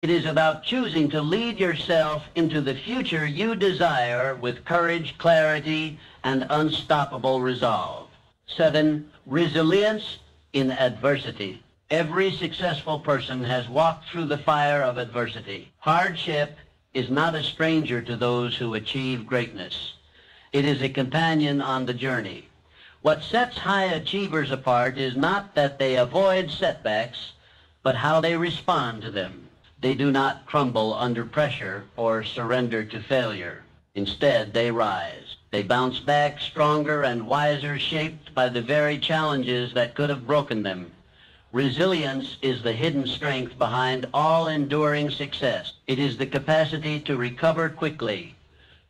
It is about choosing to lead yourself into the future you desire with courage, clarity, and unstoppable resolve. 7. Resilience in adversity. Every successful person has walked through the fire of adversity. Hardship is not a stranger to those who achieve greatness. It is a companion on the journey. What sets high achievers apart is not that they avoid setbacks, but how they respond to them. They do not crumble under pressure or surrender to failure. Instead, they rise. They bounce back stronger and wiser, shaped by the very challenges that could have broken them. Resilience is the hidden strength behind all enduring success. It is the capacity to recover quickly,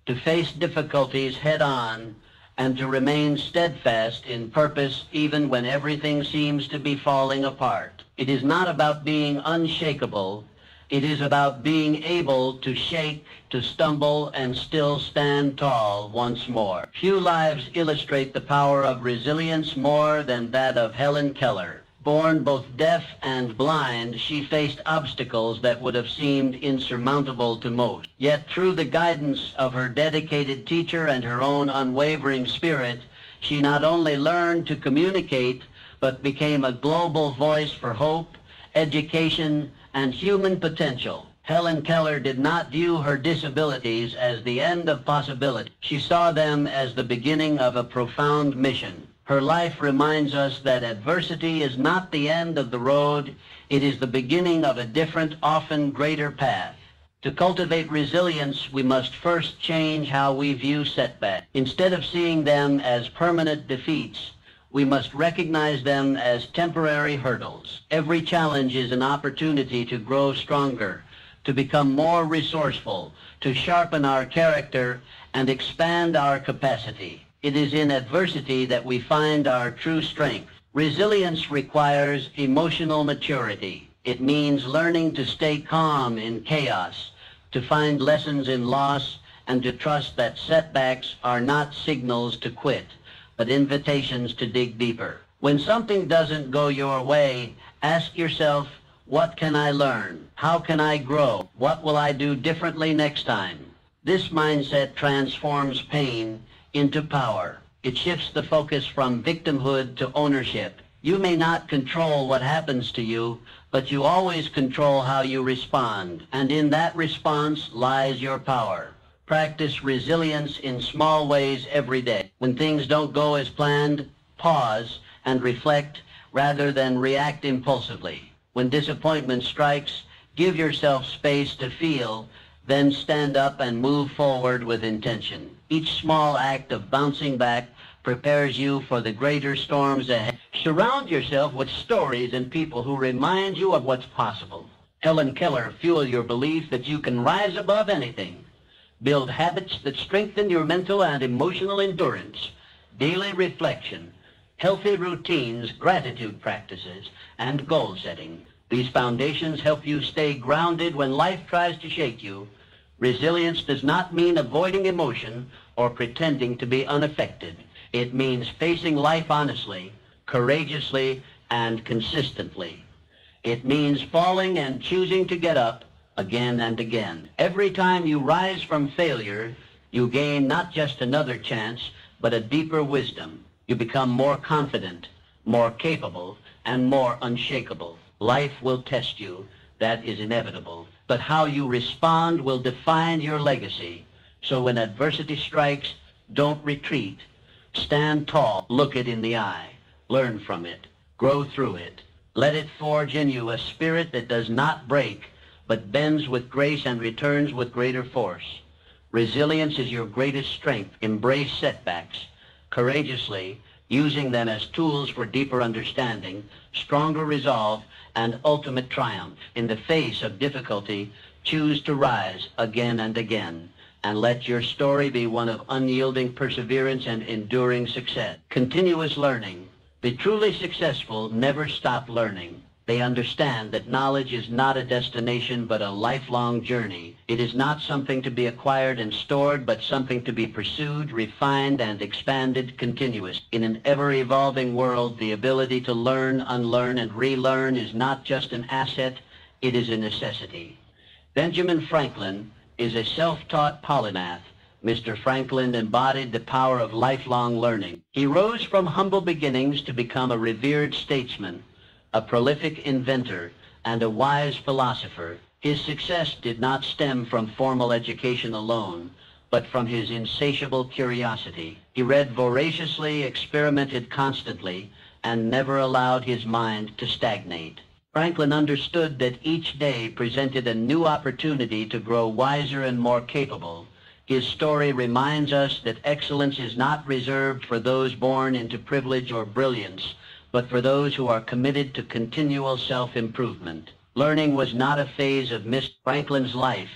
to face difficulties head-on, and to remain steadfast in purpose even when everything seems to be falling apart. It is not about being unshakable. It is about being able to shake, to stumble, and still stand tall once more. Few lives illustrate the power of resilience more than that of Helen Keller. Born both deaf and blind, she faced obstacles that would have seemed insurmountable to most. Yet through the guidance of her dedicated teacher and her own unwavering spirit, she not only learned to communicate, but became a global voice for hope, education, and human potential. Helen Keller did not view her disabilities as the end of possibility. She saw them as the beginning of a profound mission. Her life reminds us that adversity is not the end of the road. It is the beginning of a different, often greater path. To cultivate resilience, we must first change how we view setbacks. Instead of seeing them as permanent defeats, we must recognize them as temporary hurdles. Every challenge is an opportunity to grow stronger, to become more resourceful, to sharpen our character, and expand our capacity. It is in adversity that we find our true strength. Resilience requires emotional maturity. It means learning to stay calm in chaos, to find lessons in loss, and to trust that setbacks are not signals to quit, but invitations to dig deeper. When something doesn't go your way, ask yourself, what can I learn? How can I grow? What will I do differently next time? This mindset transforms pain into power. It shifts the focus from victimhood to ownership. You may not control what happens to you, but you always control how you respond, and in that response lies your power. Practice resilience in small ways every day. When things don't go as planned, pause and reflect rather than react impulsively. When disappointment strikes, give yourself space to feel, then stand up and move forward with intention. Each small act of bouncing back prepares you for the greater storms ahead. Surround yourself with stories and people who remind you of what's possible. Helen Keller fuels your belief that you can rise above anything. Build habits that strengthen your mental and emotional endurance. Daily reflection, healthy routines, gratitude practices, and goal setting. These foundations help you stay grounded when life tries to shake you. Resilience does not mean avoiding emotion or pretending to be unaffected. It means facing life honestly, courageously, and consistently. It means falling and choosing to get up again and again. Every time you rise from failure, you gain not just another chance, but a deeper wisdom. You become more confident, more capable, and more unshakable. Life will test you. That is inevitable. But how you respond will define your legacy. So when adversity strikes, don't retreat. Stand tall. Look it in the eye. Learn from it. Grow through it. Let it forge in you a spirit that does not break, but bends with grace and returns with greater force. Resilience is your greatest strength. Embrace setbacks courageously, using them as tools for deeper understanding, stronger resolve, and ultimate triumph. In the face of difficulty, choose to rise again and again, and let your story be one of unyielding perseverance and enduring success. Continuous learning. The truly successful never stop learning. They understand that knowledge is not a destination but a lifelong journey. It is not something to be acquired and stored, but something to be pursued, refined, and expanded continuously. In an ever-evolving world, the ability to learn, unlearn, and relearn is not just an asset, it is a necessity. Benjamin Franklin is a self-taught polymath. Mr. Franklin embodied the power of lifelong learning. He rose from humble beginnings to become a revered statesman, a prolific inventor, and a wise philosopher. His success did not stem from formal education alone, but from his insatiable curiosity. He read voraciously, experimented constantly, and never allowed his mind to stagnate. Franklin understood that each day presented a new opportunity to grow wiser and more capable. His story reminds us that excellence is not reserved for those born into privilege or brilliance, but for those who are committed to continual self-improvement. Learning was not a phase of Mr. Franklin's life.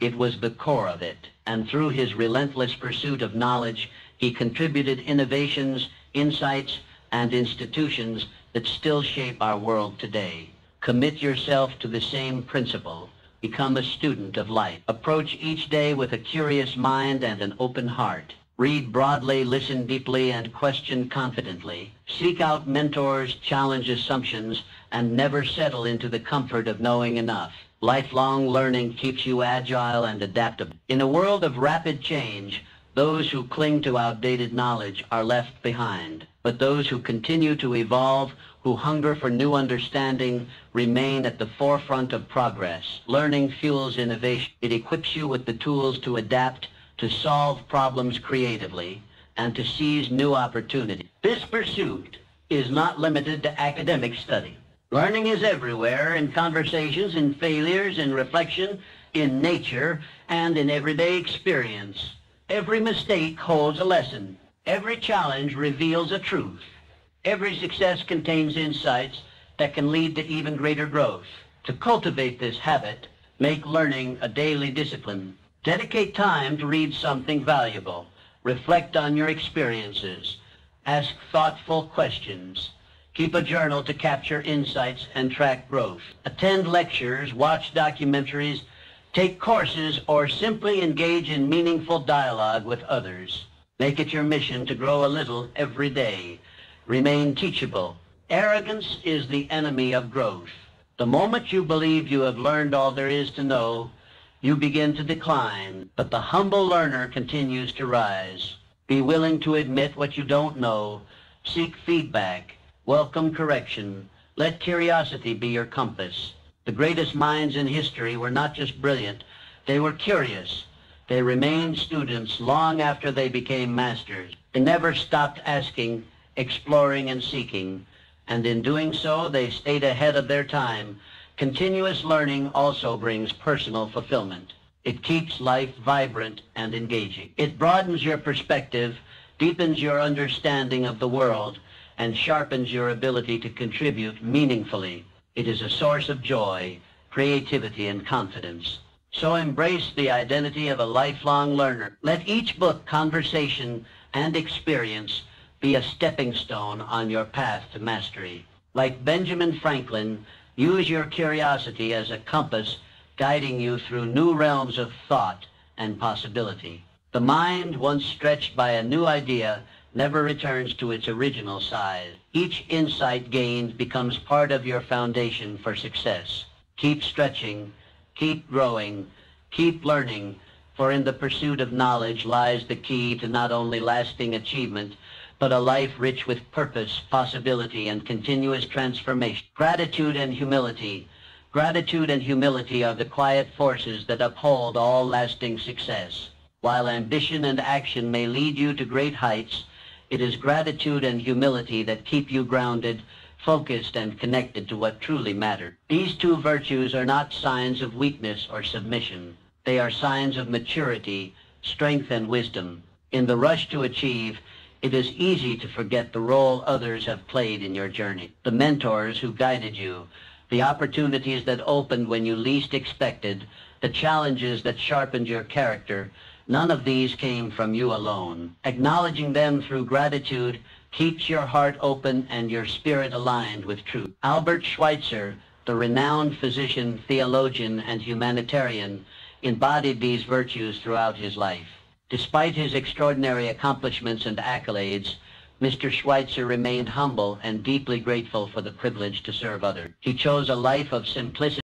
It was the core of it. And through his relentless pursuit of knowledge, he contributed innovations, insights, and institutions that still shape our world today. Commit yourself to the same principle. Become a student of life. Approach each day with a curious mind and an open heart. Read broadly, listen deeply, and question confidently. Seek out mentors, challenge assumptions, and never settle into the comfort of knowing enough. Lifelong learning keeps you agile and adaptable. In a world of rapid change, those who cling to outdated knowledge are left behind. But those who continue to evolve, who hunger for new understanding, remain at the forefront of progress. Learning fuels innovation. It equips you with the tools to adapt, to solve problems creatively, and to seize new opportunities. This pursuit is not limited to academic study. Learning is everywhere, in conversations, in failures, in reflection, in nature, and in everyday experience. Every mistake holds a lesson. Every challenge reveals a truth. Every success contains insights that can lead to even greater growth. To cultivate this habit, make learning a daily discipline. Dedicate time to read something valuable. Reflect on your experiences. Ask thoughtful questions. Keep a journal to capture insights and track growth. Attend lectures, watch documentaries, take courses, or simply engage in meaningful dialogue with others. Make it your mission to grow a little every day. Remain teachable. Arrogance is the enemy of growth. The moment you believe you have learned all there is to know, you begin to decline, but the humble learner continues to rise. Be willing to admit what you don't know. Seek feedback. Welcome correction. Let curiosity be your compass. The greatest minds in history were not just brilliant, they were curious. They remained students long after they became masters. They never stopped asking, exploring, and seeking, and in doing so, they stayed ahead of their time. Continuous learning also brings personal fulfillment. It keeps life vibrant and engaging. It broadens your perspective, deepens your understanding of the world, and sharpens your ability to contribute meaningfully. It is a source of joy, creativity, and confidence. So embrace the identity of a lifelong learner. Let each book, conversation, and experience be a stepping stone on your path to mastery. Like Benjamin Franklin, use your curiosity as a compass, guiding you through new realms of thought and possibility. The mind, once stretched by a new idea, never returns to its original size. Each insight gained becomes part of your foundation for success. Keep stretching, keep growing, keep learning, for in the pursuit of knowledge lies the key to not only lasting achievement, but a life rich with purpose, possibility, and continuous transformation. Gratitude and humility. Gratitude and humility are the quiet forces that uphold all lasting success. While ambition and action may lead you to great heights, it is gratitude and humility that keep you grounded, focused, and connected to what truly matters. These two virtues are not signs of weakness or submission. They are signs of maturity, strength, and wisdom. In the rush to achieve, it is easy to forget the role others have played in your journey. The mentors who guided you, the opportunities that opened when you least expected, the challenges that sharpened your character, none of these came from you alone. Acknowledging them through gratitude keeps your heart open and your spirit aligned with truth. Albert Schweitzer, the renowned physician, theologian, and humanitarian, embodied these virtues throughout his life. Despite his extraordinary accomplishments and accolades, Mr. Schweitzer remained humble and deeply grateful for the privilege to serve others. He chose a life of simplicity